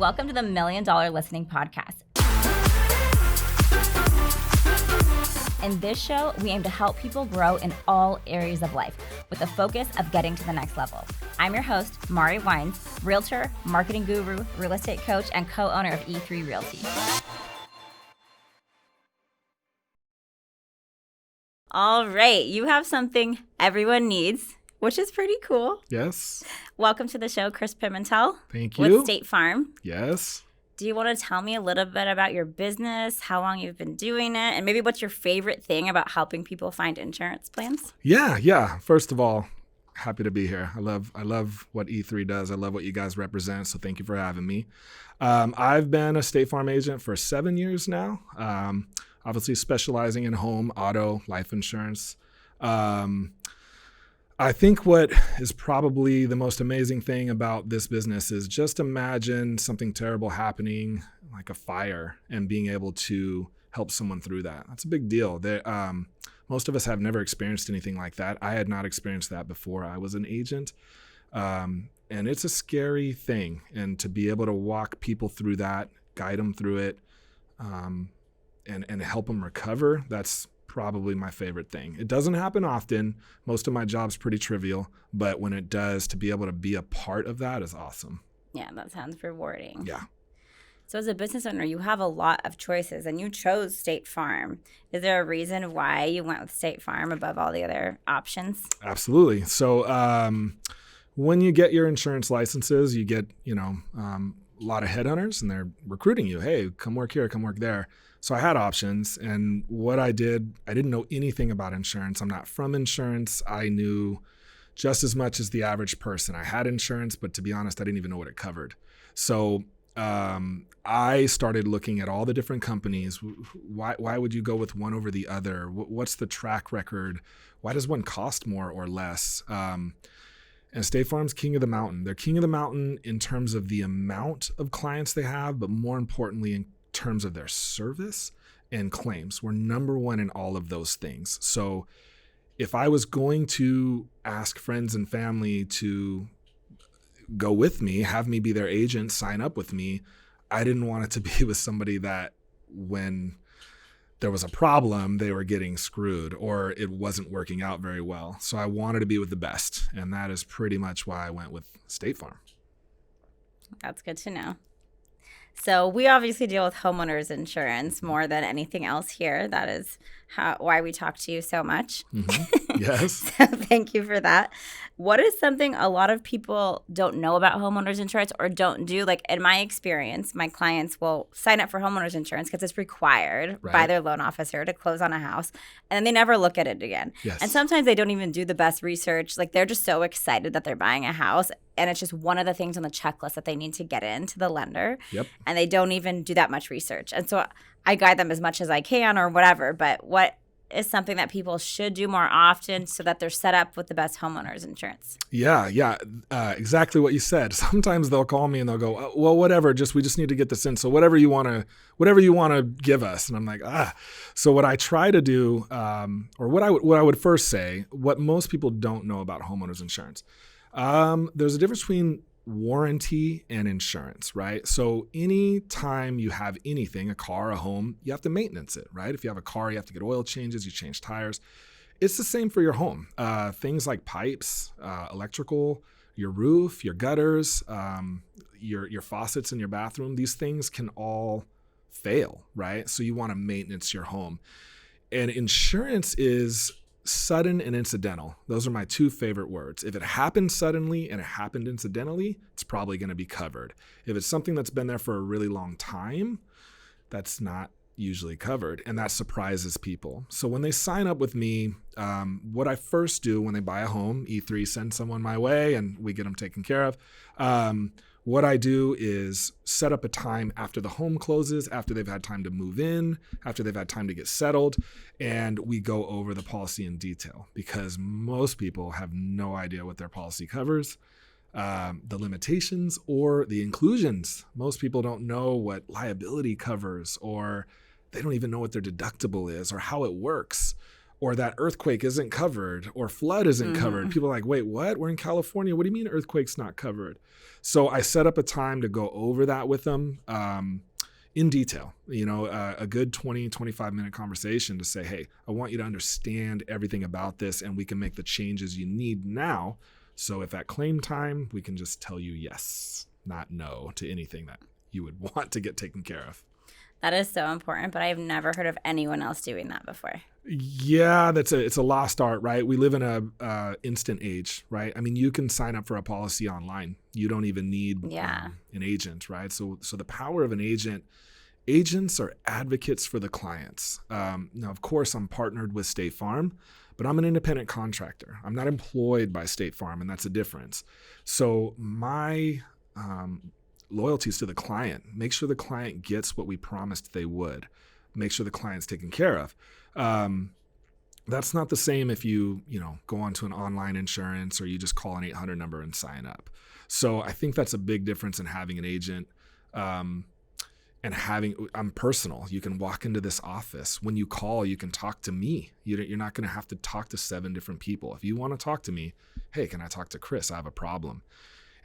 Welcome to the $1 Million Listening Podcast. In this show, we aim to help people grow in all areas of life with the focus of getting to the next level. I'm your host, Mari Wines, realtor, marketing guru, real estate coach, and co-owner of E3 Realty. All right, you have something everyone needs, which is pretty cool. Yes. Welcome to the show, Chris Pimentel. Thank you. With State Farm. Yes. Do you want to tell me a little bit about your business, how long you've been doing it, and maybe what's your favorite thing about helping people find insurance plans? Yeah. First of all, happy to be here. I love what E3 does. I love what you guys represent. So thank you for having me. I've been a State Farm agent for 7 years now. Obviously specializing in home, auto, life insurance. I think what is probably the most amazing thing about this business is just imagine something terrible happening, like a fire, and being able to help someone through that. That's a big deal. Most of us have never experienced anything like that. I had not experienced that before I was an agent. And it's a scary thing. And to be able to walk people through that, guide them through it, and help them recover, that's probably my favorite thing. It doesn't happen often. Most of my job's pretty trivial, but when it does, to be able to be a part of that is awesome. Yeah, that sounds rewarding. Yeah. So as a business owner, you have a lot of choices and you chose State Farm. Is there a reason why you went with State Farm above all the other options? Absolutely. So when you get your insurance licenses, you get, a lot of headhunters and they're recruiting you. Hey, come work here, come work there. So I had options, and what I didn't know anything about insurance. I'm not from insurance. I knew just as much as the average person. I had insurance, but to be honest, I didn't even know what it covered. So I started looking at all the different companies. Why would you go with one over the other? What's the track record? Why does one cost more or less? And State Farm's king of the mountain. They're king of the mountain in terms of the amount of clients they have, but more importantly, in terms of their service and claims. We're number one in all of those things. So if I was going to ask friends and family to go with me, have me be their agent, sign up with me, I didn't want it to be with somebody that when there was a problem, they were getting screwed or it wasn't working out very well. So I wanted to be with the best. And that is pretty much why I went with State Farm. That's good to know. So we obviously deal with homeowners insurance more than anything else here. That is why we talk to you so much. Mm-hmm. Yes. So thank you for that. What is something a lot of people don't know about homeowners insurance or don't do? Like in my experience, my clients will sign up for homeowners insurance because it's required by their loan officer to close on a house, and then they never look at it again. Yes. And sometimes they don't even do the best research. Like they're just so excited that they're buying a house, and it's just one of the things on the checklist that they need to get into the lender. Yep. And they don't even do that much research. And so I guide them as much as I can or whatever. But what is something that people should do more often so that they're set up with the best homeowners insurance? Yeah. Exactly what you said. Sometimes they'll call me and they'll go, well, whatever, we just need to get this in. So whatever you want to give us. And I'm like, So what I try to do, or what I would first say, what most people don't know about homeowners insurance, there's a difference between warranty and insurance, right? So any time you have anything, a car, a home, you have to maintenance it, right? If you have a car, you have to get oil changes, you change tires. It's the same for your home. Things like pipes, electrical, your roof, your gutters, your faucets in your bathroom, these things can all fail, right? So you want to maintenance your home. And insurance is sudden and incidental. Those are my two favorite words. If it happened suddenly and it happened incidentally, it's probably going to be covered. If it's something that's been there for a really long time, that's not usually covered. And that surprises people. So when they sign up with me, what I first do when they buy a home, E3 sends someone my way and we get them taken care of. What I do is set up a time after the home closes, after they've had time to move in, after they've had time to get settled, and we go over the policy in detail because most people have no idea what their policy covers, the limitations or the inclusions. Most people don't know what liability covers, or they don't even know what their deductible is or how it works, or that earthquake isn't covered, or flood isn't covered. People are like, wait, what? We're in California. What do you mean earthquake's not covered? So I set up a time to go over that with them in detail, a good 20, 25-minute conversation to say, hey, I want you to understand everything about this, and we can make the changes you need now. So if at claim time, we can just tell you yes, not no to anything that you would want to get taken care of. That is so important, but I've never heard of anyone else doing that before. Yeah, it's a lost art, right? We live in a instant age, right? I mean, you can sign up for a policy online. You don't even need an agent, right? So the power of an agent, agents are advocates for the clients. Now, of course, I'm partnered with State Farm, but I'm an independent contractor. I'm not employed by State Farm, and that's a difference. So my loyalties to the client. Make sure the client gets what we promised they would. Make sure the client's taken care of. That's not the same if you go onto an online insurance or you just call an 800 number and sign up. So I think that's a big difference in having an agent and I'm personal. You can walk into this office. When you call, you can talk to me. You're not going to have to talk to 7 different people. If you want to talk to me, hey, can I talk to Chris? I have a problem.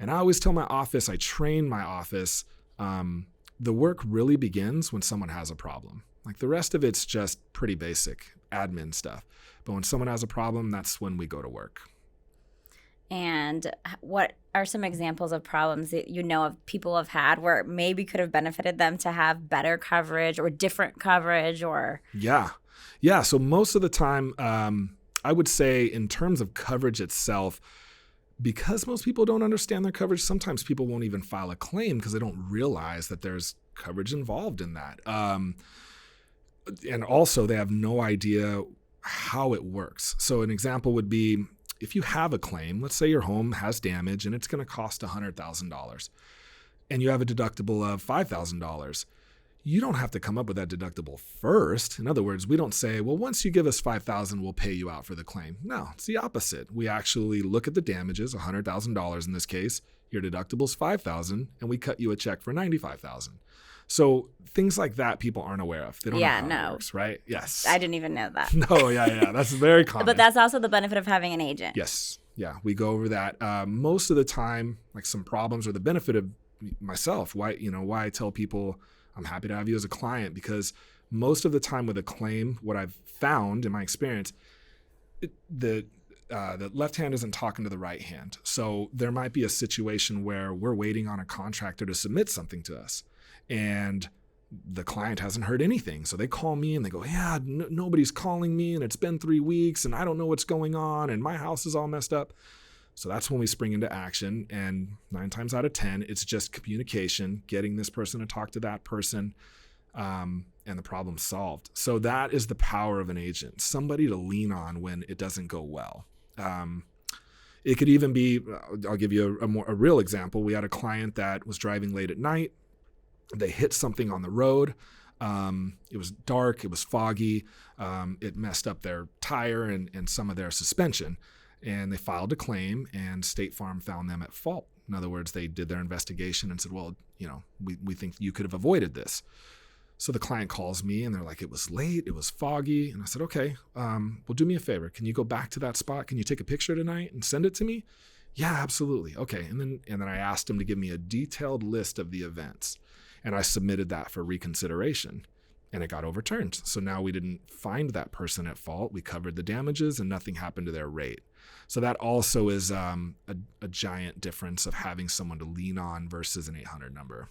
And I always tell my office, I train my office, the work really begins when someone has a problem. Like the rest of it's just pretty basic admin stuff. But when someone has a problem, that's when we go to work. And what are some examples of problems that of people have had where it maybe could have benefited them to have better coverage or different coverage or? Yeah. So most of the time, I would say in terms of coverage itself, because most people don't understand their coverage, sometimes people won't even file a claim because they don't realize that there's coverage involved in that. And also they have no idea how it works. So an example would be if you have a claim, let's say your home has damage and it's going to cost $100,000 and you have a deductible of $5,000. You don't have to come up with that deductible first. In other words, we don't say, well, once you give us $5,000, we'll pay you out for the claim. No, it's the opposite. We actually look at the damages, $100,000 in this case. Your deductible's $5,000, and we cut you a check for $95,000. So things like that people aren't aware of. They don't know how it works, right? Yes. I didn't even know that. No, yeah. That's very common. But that's also the benefit of having an agent. Yes. Yeah, we go over that. Most of the time, like some problems or the benefit of myself, why I tell people I'm happy to have you as a client, because most of the time with a claim, what I've found in my experience, the left hand isn't talking to the right hand. So there might be a situation where we're waiting on a contractor to submit something to us and the client hasn't heard anything. So they call me and they go, yeah, nobody's calling me and it's been 3 weeks and I don't know what's going on and my house is all messed up. So that's when we spring into action, and 9 times out of 10, it's just communication, getting this person to talk to that person, and the problem's solved. So that is the power of an agent, somebody to lean on when it doesn't go well. It could even be, I'll give you a real example. We had a client that was driving late at night. They hit something on the road. It was dark, it was foggy. It messed up their tire and some of their suspension. And they filed a claim, and State Farm found them at fault. In other words, they did their investigation and said, well, we think you could have avoided this. So the client calls me and they're like, it was late, it was foggy. And I said, okay, well, do me a favor. Can you go back to that spot? Can you take a picture tonight and send it to me? Yeah, absolutely. Okay. And then I asked him to give me a detailed list of the events, and I submitted that for reconsideration, and it got overturned. So now we didn't find that person at fault. We covered the damages and nothing happened to their rate. So that also is a giant difference of having someone to lean on versus an 800 number.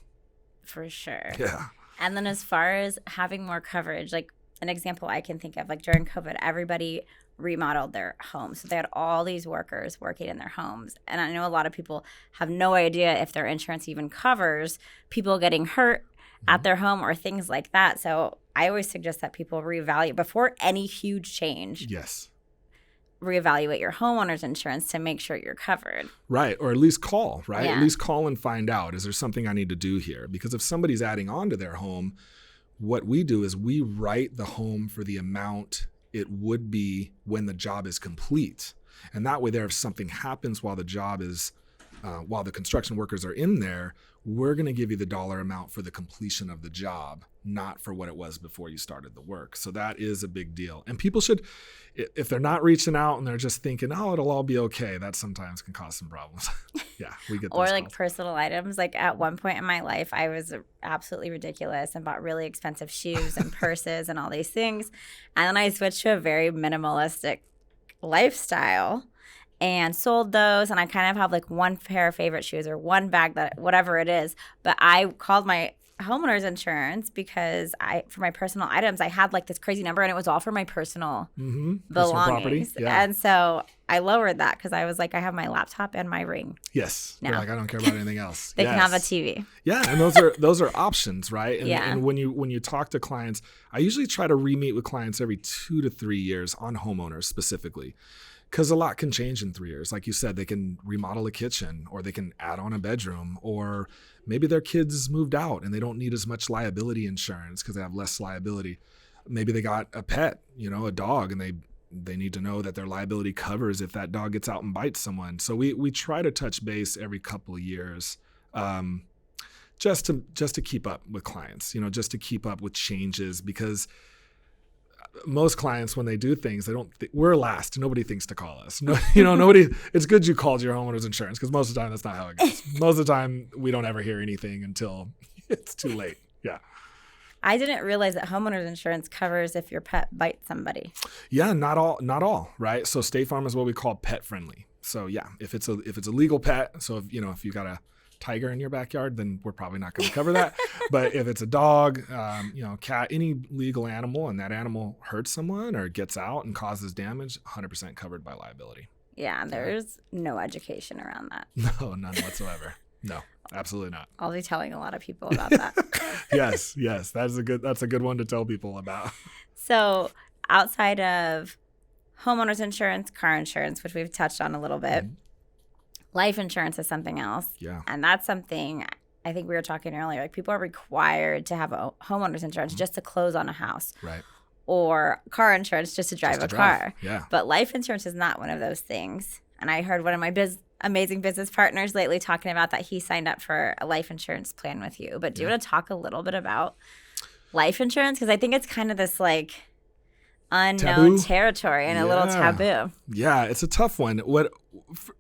For sure. Yeah. And then as far as having more coverage, like an example I can think of, like during COVID, everybody remodeled their homes. So they had all these workers working in their homes. And I know a lot of people have no idea if their insurance even covers people getting hurt at their home or things like that. So I always suggest that people reevaluate before any huge change. Yes. Reevaluate your homeowner's insurance to make sure you're covered. Right. Or at least call, right? Yeah. At least call and find out, is there something I need to do here? Because if somebody's adding on to their home, what we do is we write the home for the amount it would be when the job is complete. And that way there, if something happens while the job is while the construction workers are in there, we're going to give you the dollar amount for the completion of the job, not for what it was before you started the work. So that is a big deal. And people should, if they're not reaching out and they're just thinking, oh, it'll all be okay, that sometimes can cause some problems. Yeah, we get those Or like calls. personal items. Like at one point in my life, I was absolutely ridiculous and bought really expensive shoes and purses and all these things. And then I switched to a very minimalistic lifestyle and sold those. And I kind of have like one pair of favorite shoes or one bag, that whatever it is. But I called my homeowners insurance because for my personal items, I had like this crazy number and it was all for my personal belongings. Yeah. And so I lowered that because I was like, I have my laptop and my ring. Yes. Now. You're like, I don't care about anything else. They can have a TV. Yeah. And those are options, right? And, and when you talk to clients, I usually try to re-meet with clients every 2 to 3 years on homeowners specifically. Because a lot can change in 3 years. Like you said, they can remodel a kitchen or they can add on a bedroom, or maybe their kids moved out and they don't need as much liability insurance because they have less liability. Maybe they got a pet, a dog, and they need to know that their liability covers if that dog gets out and bites someone. So we try to touch base every couple of years just to keep up with clients, just to keep up with changes, because most clients, when they do things, we're last. Nobody thinks to call us. No, nobody. It's good you called your homeowner's insurance, because most of the time that's not how it goes. Most of the time we don't ever hear anything until it's too late. Yeah. I didn't realize that homeowner's insurance covers if your pet bites somebody. Yeah, not all, right? So State Farm is what we call pet friendly. So yeah, if it's a legal pet, so if you got a tiger in your backyard, then we're probably not going to cover that. But if it's a dog, cat, any legal animal, and that animal hurts someone or gets out and causes damage, 100% covered by liability. Yeah, there's no education around that. No, none whatsoever. No, absolutely not. I'll be telling a lot of people about that. Yes, that's a good one to tell people about. So outside of homeowners insurance, car insurance, which we've touched on a little bit, life insurance is something else. Yeah. And that's something I think we were talking earlier. Like, people are required to have a homeowner's insurance just to close on a house. Right. Or car insurance just to drive a car. Yeah. But life insurance is not one of those things. And I heard one of my amazing business partners lately talking about that he signed up for a life insurance plan with you. But do you want to talk a little bit about life insurance? Because I think it's kind of this like unknown territory and a little taboo. Yeah, it's a tough one.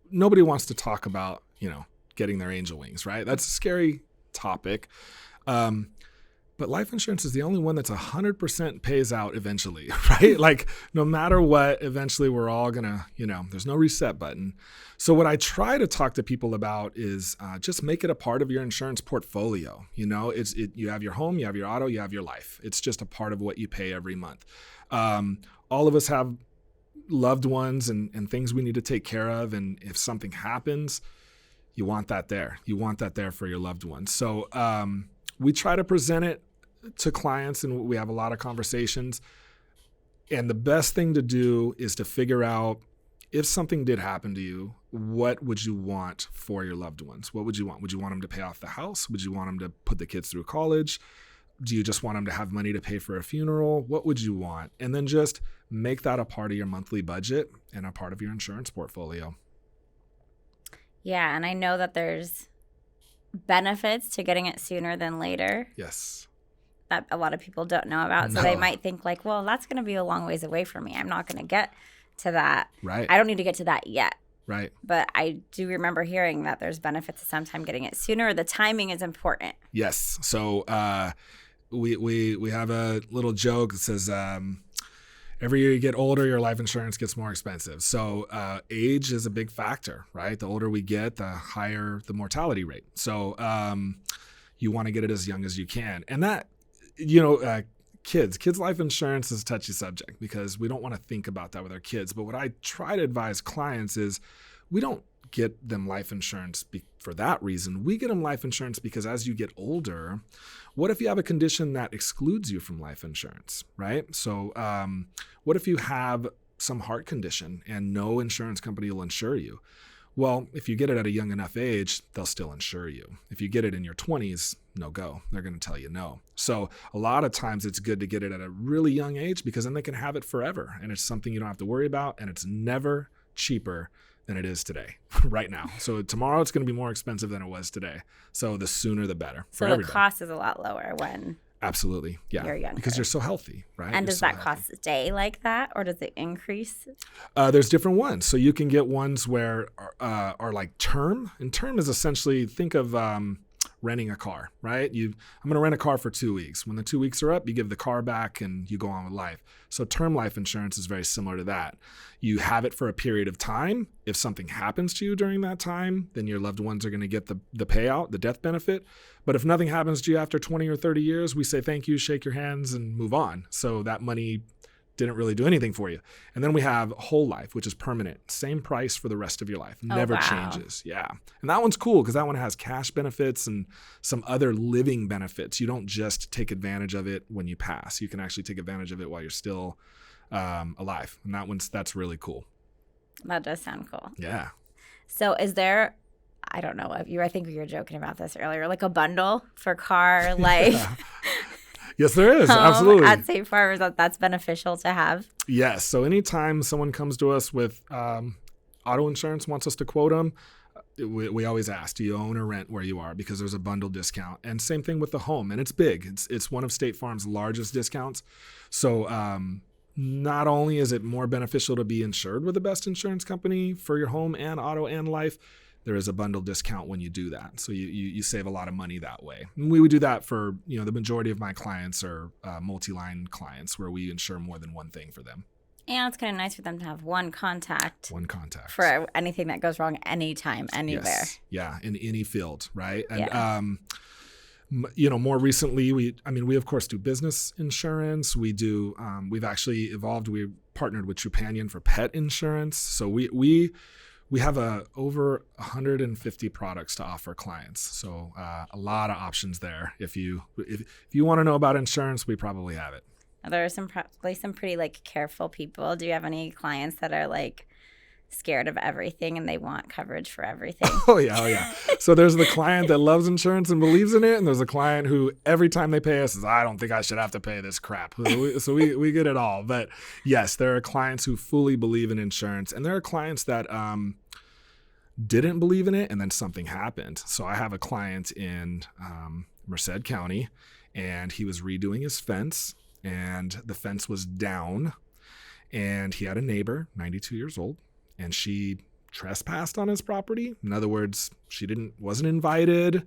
Nobody wants to talk about, getting their angel wings, right? That's a scary topic. But life insurance is the only one that's 100% pays out eventually, right? Like, no matter what, eventually we're all gonna, there's no reset button. So what I try to talk to people about is just make it a part of your insurance portfolio. You have your home, you have your auto, you have your life. It's just a part of what you pay every month. All of us have loved ones and things we need to take care of. And if something happens, you want that there. You want that there for your loved ones. So we try to present it to clients, and we have a lot of conversations. And the best thing to do is to figure out, if something did happen to you, what would you want for your loved ones? What would you want? Would you want them to pay off the house? Would you want them to put the kids through college? Do you just want them to have money to pay for a funeral? What would you want? And then just make that a part of your monthly budget and a part of your insurance portfolio. Yeah, and I know that there's benefits to getting it sooner than later. Yes. That a lot of people don't know about. So they might think like, well, that's going to be a long ways away from me. I'm not going to get to that. Right. I don't need to get to that yet. Right. But I do remember hearing that there's benefits to sometime getting it sooner. The timing is important. Yes. So we have a little joke that says every year you get older, your life insurance gets more expensive. So age is a big factor, right? The older we get, the higher the mortality rate. So you want to get it as young as you can. And that, kids life insurance is a touchy subject because we don't want to think about that with our kids. But what I try to advise clients is we don't get them life insurance for that reason. We get them life insurance because as you get older, what if you have a condition that excludes you from life insurance, right? So what if you have some heart condition and no insurance company will insure you? Well, if you get it at a young enough age, they'll still insure you. If you get it in your 20s, no go. They're going to tell you no. So a lot of times it's good to get it at a really young age because then they can have it forever. And it's something you don't have to worry about. And it's never cheaper than it is today, right now. So tomorrow it's going to be more expensive than it was today. So the sooner the better. So the cost is a lot lower when absolutely, yeah, you're younger. Because you're so healthy, right? And does that cost stay like that, or does it increase? There's different ones. So you can get ones where are like term, and term is essentially, think of renting a car, right? I'm going to rent a car for 2 weeks. When the 2 weeks are up, you give the car back and you go on with life. So term life insurance is very similar to that. You have it for a period of time. If something happens to you during that time, then your loved ones are going to get the payout, the death benefit. But if nothing happens to you after 20 or 30 years, we say thank you, shake your hands, and move on. So that money didn't really do anything for you. And then we have whole life, which is permanent. Same price for the rest of your life. Never changes. Yeah. And that one's cool because that one has cash benefits and some other living benefits. You don't just take advantage of it when you pass. You can actually take advantage of it while you're still alive. And that's really cool. That does sound cool. Yeah. So is there, I don't know, I think we were joking about this earlier, like a bundle for car, life, Yeah. Yes, there is. Absolutely. At Safe Harbor, that's beneficial to have. Yes. So anytime someone comes to us with auto insurance, wants us to quote them, we always ask, do you own or rent where you are? Because there's a bundle discount. And same thing with the home. And it's big. It's one of State Farm's largest discounts. So not only is it more beneficial to be insured with the best insurance company for your home and auto and life, there is a bundle discount when you do that. So you save a lot of money that way. And we would do that for, the majority of my clients are multi-line clients where we insure more than one thing for them. And it's kind of nice for them to have one contact. One contact. For anything that goes wrong anytime, anywhere. Yes. Yeah, in any field, right? And, yeah. More recently, we of course do business insurance. We do, we've actually evolved. We partnered with Trupanion for pet insurance. So we have over 150 products to offer clients. So a lot of options there. If you want to know about insurance, we probably have it. There are probably some pretty careful people. Do you have any clients that are scared of everything and they want coverage for everything? Oh yeah. So there's the client that loves insurance and believes in it, and there's a client who every time they pay us says, I don't think I should have to pay this crap. So we get it all. But yes, there are clients who fully believe in insurance, and there are clients that didn't believe in it and then something happened. So I have a client in Merced County, and he was redoing his fence, and the fence was down, and he had a neighbor, 92 years old, and she trespassed on his property. In other words, she wasn't invited.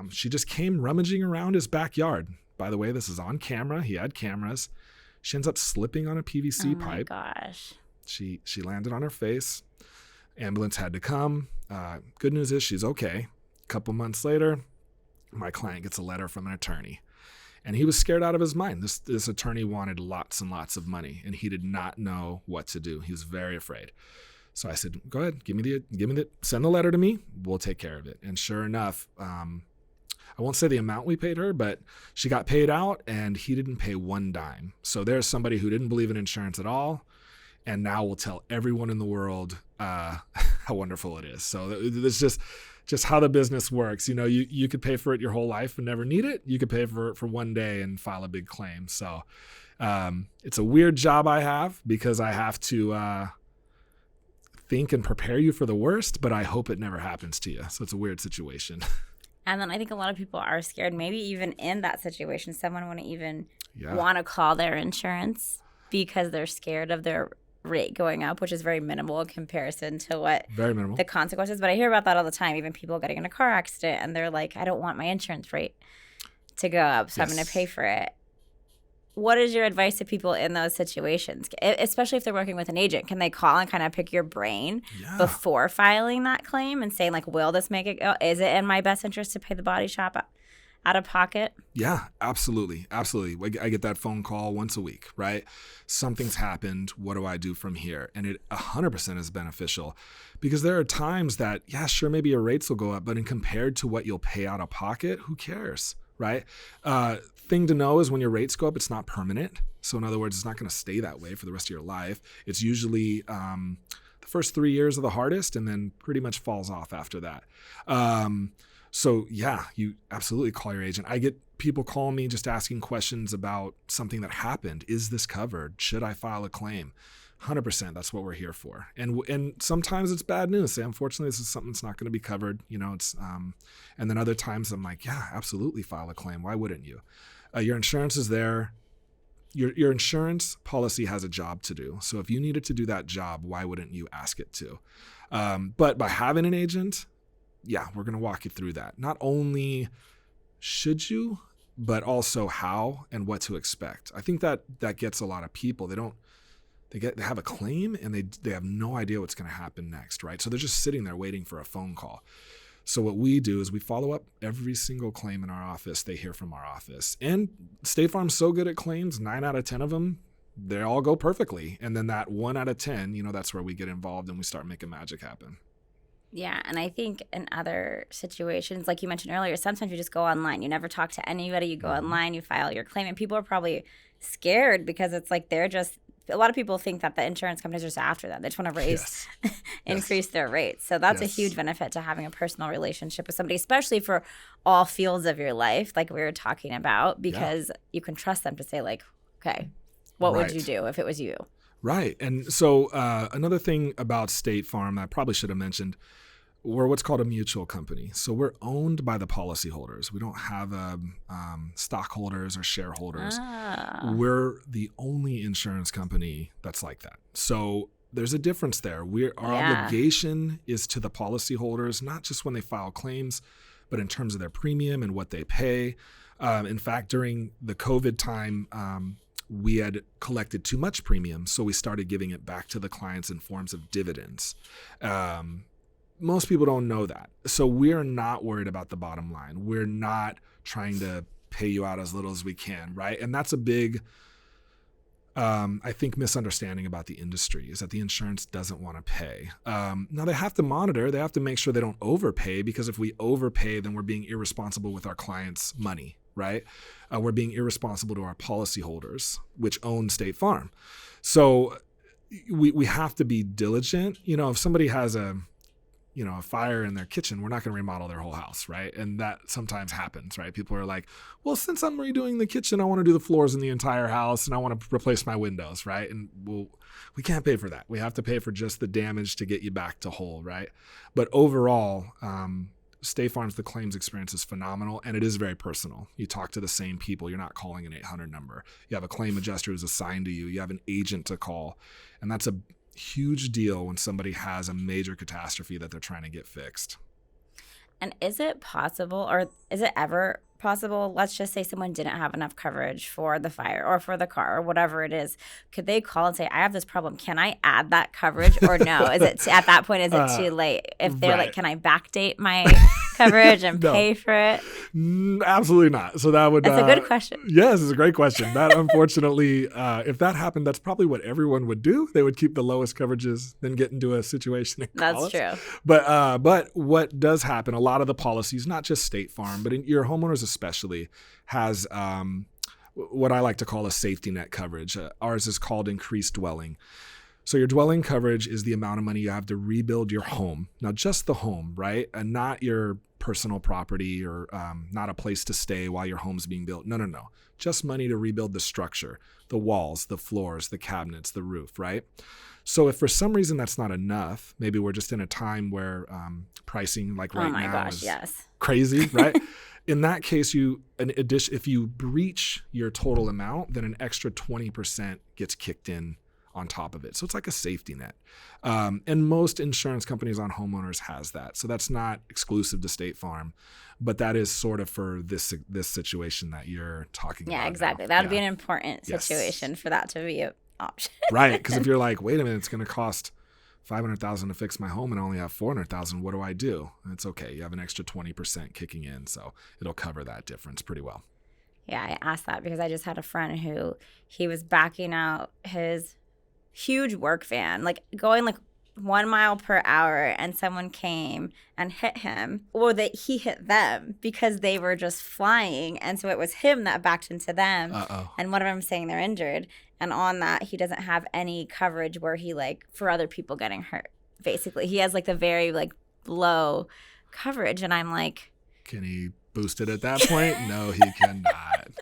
She just came rummaging around his backyard. By the way, this is on camera. He had cameras. She ends up slipping on a PVC pipe. Oh my gosh. She landed on her face. Ambulance had to come. Good news is she's okay. A couple months later, my client gets a letter from an attorney. And he was scared out of his mind. This attorney wanted lots and lots of money, and he did not know what to do. He was very afraid. So I said, go ahead, send the letter to me. We'll take care of it. And sure enough, I won't say the amount we paid her, but she got paid out, and he didn't pay one dime. So there's somebody who didn't believe in insurance at all, and now will tell everyone in the world how wonderful it is. So it's just how the business works. You could pay for it your whole life and never need it. You could pay for it for one day and file a big claim. So it's a weird job I have because I have to think and prepare you for the worst, but I hope it never happens to you. So it's a weird situation. And then I think a lot of people are scared, maybe even in that situation, someone wouldn't even want to call their insurance because they're scared of their rate going up, which is very minimal in comparison to what the consequences. But I hear about that all the time, even people getting in a car accident and they're like, I don't want my insurance rate to go up, so I'm going to pay for it. What is your advice to people in those situations, especially if they're working with an agent? Can they call and kind of pick your brain before filing that claim and saying, will this make it go? Is it in my best interest to pay the body shop out of pocket? Yeah, absolutely. Absolutely. I get that phone call once a week, right? Something's happened. What do I do from here? And it 100% is beneficial because there are times that, sure, maybe your rates will go up, but in compared to what you'll pay out of pocket, who cares, right? Thing to know is when your rates go up, it's not permanent. So in other words, it's not going to stay that way for the rest of your life. It's usually the first 3 years are the hardest and then pretty much falls off after that. So you absolutely call your agent. I get people call me just asking questions about something that happened. Is this covered? Should I file a claim? 100%. That's what we're here for. And sometimes it's bad news. Say, unfortunately, this is something that's not going to be covered. It's and then other times I'm like, yeah, absolutely file a claim. Why wouldn't you? Your insurance is there. Your insurance policy has a job to do. So if you needed to do that job, why wouldn't you ask it to? But by having an agent, yeah, we're going to walk you through that. Not only should you, but also how and what to expect. I think that gets a lot of people. They have a claim and they have no idea what's going to happen next, right? So they're just sitting there waiting for a phone call. So what we do is we follow up every single claim in our office. They hear from our office. And State Farm's so good at claims, 9 out of 10 of them, they all go perfectly. And then that 1 out of 10, that's where we get involved and we start making magic happen. Yeah, and I think in other situations, like you mentioned earlier, sometimes you just go online. You never talk to anybody. You go online, you file your claim, and people are probably scared because it's like a lot of people think that the insurance companies are just after them. They just want to increase their rates. So that's a huge benefit to having a personal relationship with somebody, especially for all fields of your life, like we were talking about, because you can trust them to say, like, okay, what would you do if it was you? Right. And so another thing about State Farm I probably should have mentioned, we're what's called a mutual company. So we're owned by the policyholders. We don't have stockholders or shareholders. We're the only insurance company that's like that. So there's a difference there. Our obligation is to the policyholders, not just when they file claims, but in terms of their premium and what they pay. In fact, during the COVID time, we had collected too much premium, so we started giving it back to the clients in forms of dividends. Most people don't know that. So we're not worried about the bottom line. We're not trying to pay you out as little as we can, right? And that's a big, I think, misunderstanding about the industry is that the insurance doesn't want to pay. Now, they have to monitor. They have to make sure they don't overpay, because if we overpay, then we're being irresponsible with our clients' money, right? We're being irresponsible to our policyholders, which own State Farm. So we have to be diligent. If somebody has a fire in their kitchen, we're not going to remodel their whole house, right? And that sometimes happens, right? People are like, well, since I'm redoing the kitchen, I want to do the floors in the entire house and I want to replace my windows, right? And we can't pay for that. We have to pay for just the damage to get you back to whole, right? But overall, State Farm's the claims experience is phenomenal, and it is very personal. You talk to the same people. You're not calling an 800 number. You have a claim adjuster who's assigned to you. You have an agent to call, and that's a huge deal when somebody has a major catastrophe that they're trying to get fixed. And is it possible, or is it ever possible, let's just say someone didn't have enough coverage for the fire or for the car or whatever it is, could they call and say, I have this problem, can I add that coverage, or no? Is it at that point, is it too late? If they're like, can I backdate my coverage and pay for it? Absolutely not. So that's a good question. Yes, it's a great question. That unfortunately, if that happened, that's probably what everyone would do. They would keep the lowest coverages, then get into a situation and call us. That's true. But what does happen, a lot of the policies, not just State Farm, but in your homeowners especially, has what I like to call a safety net coverage. Ours is called increased dwelling. So your dwelling coverage is the amount of money you have to rebuild your home. Now, just the home, right? And not your personal property or not a place to stay while your home's being built. No. Just money to rebuild the structure, the walls, the floors, the cabinets, the roof, right? So if for some reason that's not enough, maybe we're just in a time where pricing like right now is crazy, right? In that case, if you breach your total amount, then an extra 20% gets kicked in on top of it. So it's like a safety net. And most insurance companies on homeowners has that. So that's not exclusive to State Farm, but that is sort of for this situation that you're talking about. Yeah, exactly. That would be an important situation for that to be an option. Right. Because if you're like, wait a minute, it's going to cost $500,000 to fix my home and I only have $400,000. What do I do? It's okay. You have an extra 20% kicking in. So it'll cover that difference pretty well. Yeah, I asked that because I just had a friend who he was backing out his huge work van, like going like 1 mile per hour, and someone came and hit him, or that he hit them because they were just flying, and so it was him that backed into them. And one of them saying they're injured, and on that he doesn't have any coverage where he like for other people getting hurt. Basically, he has like the very like low coverage, and I'm like, can he boost it at that point? No, he cannot.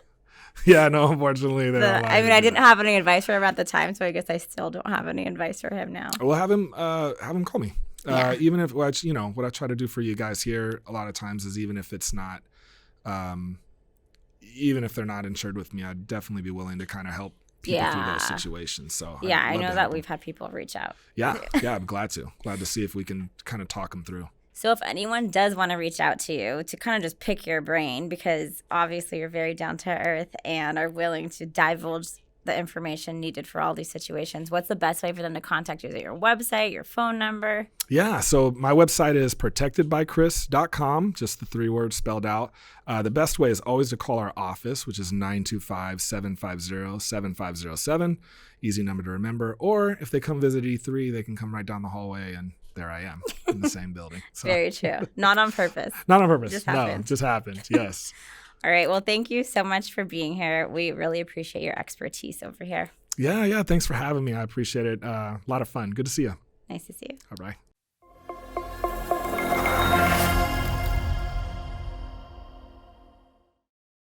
Yeah, no, unfortunately, they don't allow I you mean, to I do didn't that. have any advice for him at the time, so I guess I still don't have any advice for him now. Well, have him call me. Yeah. Even if what I try to do for you guys here a lot of times is even if it's not, even if they're not insured with me, I'd definitely be willing to kind of help people through those situations. So yeah, I know that we've had people reach out. Yeah, I'm glad to see if we can kind of talk them through. So if anyone does want to reach out to you to kind of just pick your brain, because obviously you're very down to earth and are willing to divulge the information needed for all these situations, what's the best way for them to contact you? Is it your website, your phone number? Yeah, so my website is protectedbychris.com, just the 3 words spelled out. The best way is always to call our office, which is 925-750-7507. Easy number to remember. Or if they come visit E3, they can come right down the hallway and there I am in the same building. So. Very true. Not on purpose. Not on purpose. Just no, happened. Just happened. Yes. All right. Well, thank you so much for being here. We really appreciate your expertise over here. Yeah. Thanks for having me. I appreciate it. A lot of fun. Good to see you. Nice to see you. All right.